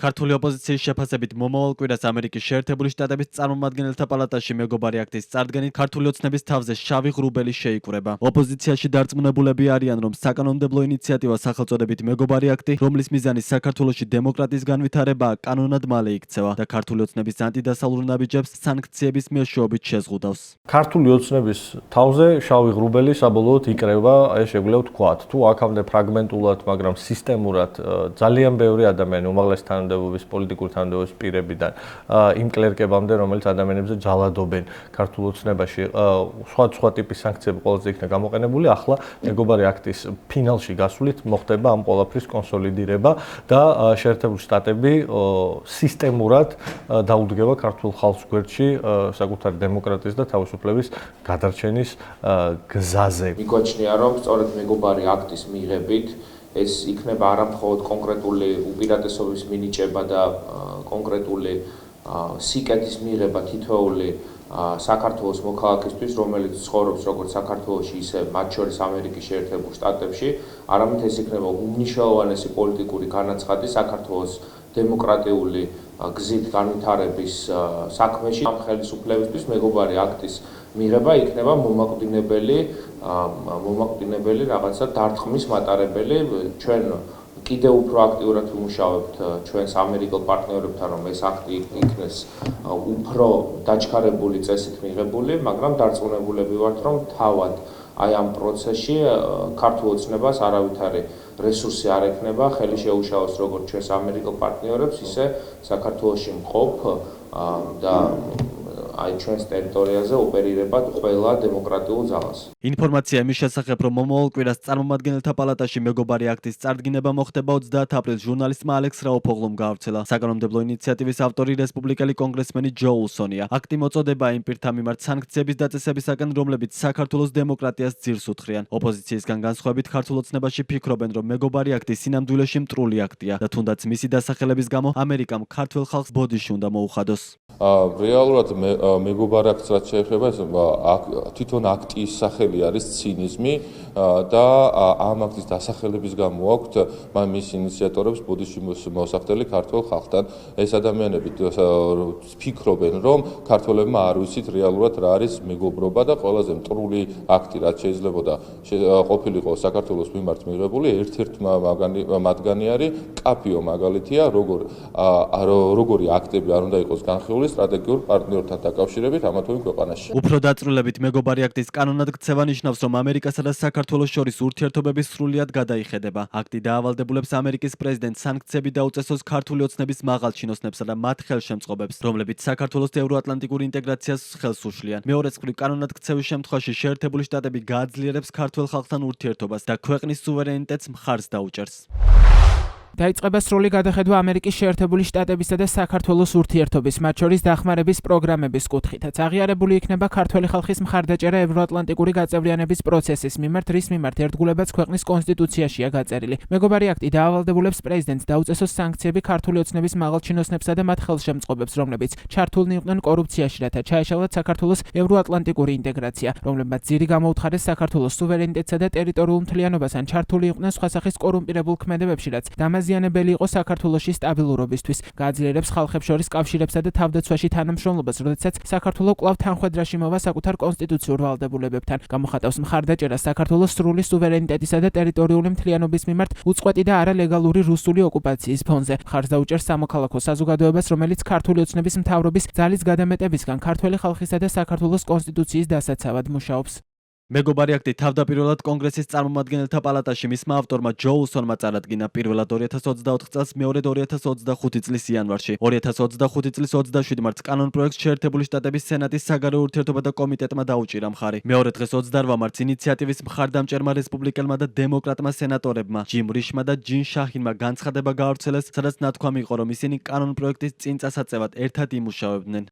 ქართული ოპოზიციის შეფასებით მომავალ კვირას ამერიკის შეერთებული შტატების წარმომადგენელთა პალატაში მეგობარი აქტის წარდგენით ქართული ოცნების თავზე შავი ღრუბელი შეიკვრება. ოპოზიციაში დარწმუნებულები არიან, რომ საკანონმდებლო ინიციატივა სახელწოდებით მეგობარი აქტი, რომლის მიზანი საქართველოში დემოკრატიის განვითარებაა, კანონად მალე იქცევა და ქართული ოცნების ანტიდასავლურ ნაბიჯებს სანქციების მეშვეობით შეზღუდავს. ქართული ოცნების თავზე შავი ღრუბელი საბოლოოდ იკრება, ეს შეგვიძლია ვთქვათ. თუ აქამდე ფრაგმენტულად, მაგრამ სისტემურად ძალიან ბევრი ადამიანი უმაღლესი თანამდებობის პოლიტიკური თანამდებობის პირებიდან იმ კლერკებამდე, რომელიც ადამიანებზე ჯალადობენ ქართულ ოცნებაში, სხვა ტიპის სანქციები ყველაზე იქნა გამოყენებული, ახლა მეგობარი აქტის ფინალში გასვლით მოხდება ამ ყველაფრის კონსოლიდირება და შეერთებული შტატები სისტემურად დაუდგება ქართულ ხალხს გვერდში საკუთარი დემოკრატიის და თავისუფლების გადარჩენის გზაზე. მიგვაჩნია, რომ სწორედ მეგობარი აქტის მიღებით ეს იქნება არა მხოლოდ კონკრეტული უპირატესობის მინიჭება და კონკრეტული სიკეთის მიღება თითოეული საქართველოს მოქალაქისთვის, რომელიც ცხოვრობს როგორც საქართველოში, ისე მათ შორის ამერიკის შეერთებულ შტატებში, არამედ ეს იქნება უმნიშვნელოვანესი პოლიტიკური განაცხადი საქართველოს დემოკრატიული გზით განვითარების საქმეში. ამ ხელისუფლებისთვის მეგობარი აქტის მიღება იქნება მომაკვდინებელი რაღაცა დარტყმის მატარებელი. ჩვენ კიდევ უფრო აქტიურად ვიმუშავებთ ჩვენს ამერიკელ პარტნიორებთან, რომ ეს აქტი იქნეს უფრო დაჩქარებული წესით მიღებული, მაგრამ დარწმუნებულები ვართ, რომ თავად აი ამ პროცესში ქართულ ოცნებას არავითარი რესურსი არ ექნება, ხელი შეუშალოს როგორც ჩვენს ამერიკელ პარტნიორებს, ისე საქართველოში მყოფ და აი ჩვენს ტერიტორიაზე ოპერირებად ყველა დემოკრატიულ ძალას. ინფორმაცია იმის შესახებ, რომ მომავალ კვირას წარმომადგენელთა პალატაში მეგობარი აქტის წარდგინება მოხდება 30 აპრილს ჟურნალისტმა ალექს რაუფოღლუმ გაავრცელა. საკანონმდებლო ინიციატივის ავტორი რესპუბლიკელი კონგრესმენი ჯო ულსონია. აქტი მოწოდება იმ პირთა მიმართ სანქციების დაწესებისაგან, რომლებიც საქართველოს დემოკრატიას ძირს უთხრიან. ოპოზიციისგან განსხვავებით ქართულ ოცნებაში ფიქრობენ, რომ მეგობარი აქტი სინამდვილეში მტრული აქტია და თუნდაც მისი დასახელების გამო ამერიკამ ქართველ ხალხს ბოდიში უნდა მოუხადოს. რეალურად მეგობარ აქტს რაც შეეხება თვითონ აქტის სახელი არის ცინიზმი და ამ აქტის დასახელების გამო აქვთ მის ინიციატორებს ბოდიში მოსახდელი ქართველ ხალხთან. ეს ადამიანები ფიქრობენ, რომ ქართველებმა არ ვიცით რეალურად რა არის მეგობრობა და ყველაზე მტრული აქტი რაც შეიძლება ყოფილიყო საქართველოს მიმართ მიღებული, ერთ-ერთი მათგანი არის კაფიო მაგალითია, როგორი აქტები არ უნდა იყოს განხილული სტრატეგიულ პარტნიორთან დაკავშირებით ამა თუ იმ ქვეყანაში. უფრო დაწვრილებით მეგობარი აქტის კანონად ქცევა ნიშნავს, რომ ამერიკასა და საქართველოს შორის ურთიერთობები სრულიად გადაიხედება. აქტი დაავალდებულებს ამერიკის პრეზიდენტს სანქციები დაუწესოს ქართული ოცნების მაღალჩინოსნებსა და მათ ხელშემწყობებს, რომლებიც საქართველოს ევროატლანტიკურ ინტეგრაციას ხელს უშლიან. მეორეც მხრივ, კანონად ქცევის შემთხვევაში შეერთებული შტატები გააძლიერებს ქართველ ხალხთან ურთიერთობას და ქვეყნის სუვერენიტეტს მხარს დაუჭერს. დაიწყება სრული გადახედვა ამერიკის შეერთებული შტატებისა და საქართველოს ურთიერთობის, მათ შორის დახმარების პროგრამების კუთხითაც. აღიარებული იქნება ქართველი ხალხის მხარდაჭერა ევროატლანტიკური გაწევრიანების პროცესის მიმართ, რის მიმართ ერთგულებაც ქვეყნის კონსტიტუციაშია გაწერილი. მეგობარი აქტი დაავალდებულებს პრეზიდენტს დაუწესოს სანქციები ქართული ოცნების მაღალჩინოსნებსა და მათ ხელშემწყობებს, რომლებიც ჩართულნი იყვნენ კორუფციაში, რათა ჩაეშალათ საქართველოს ევროატლანტიკური ინტეგრაცია, რომლებმაც ძირი გამოუთხარეს საქართველოს სუვერენიტეტსა და ტერიტორიულ მთლიანობას, ან ჩართული იყვნენ სხვა სახის კორუმპირებულ ქმედებებში, რაც ზიანებელი იყო საქართველოში სტაბილურობისთვის, გააძლიერებს ხალხებს შორის კავშირებსა და თავდაცვაში თანამშრომლობას, როდესაც საქართველო კვლავ თანხვედრაში მოვა საკუთარ კონსტიტუციურ ვალდებულებებთან. გამოხატავს მხარდაჭერას საქართველოს სრული სუვერენიტეტისა და ტერიტორიული მთლიანობის მიმართ უწყვეტი და არალეგალური რუსული ოკუპაციის ფონზე. მხარს დაუჭერს სამოქალაქო საზოგადოებას, რომელიც ქართული ოცნების მთავრობის ძალის გადამეტებისგან ქართველი ხალხისა და საქართველოს კონსტიტუციის დასაცავად მუშაობს. მეგობარი აქტი თავდაპირველად კონგრესის წარმომადგენელთა პალატაში მისმა ავტორმა ჯო ულსონმა წარადგინა პირველად 2024 წელს, მეორედ 2025 წლის იანვარში. 2025 წლის 27 მარტს კანონპროექტს შეერთებული შტატების სენატის საგარეო ურთიერთობათა კომიტეტმა დაუჭირა მხარი. მეორე დღეს 28 მარტს ინიციატივის მხარდამჭერმა რესპუბლიკელმა და დემოკრატმა სენატორებმა ჯიმ რიშმა და ჯინ შაჰინმა განცხადება გაავრცელეს, სადაც ნათქვამი იყო, რომ ისინი კანონპროექტის წინ წასაწევად ერთად იმუშავებდნენ.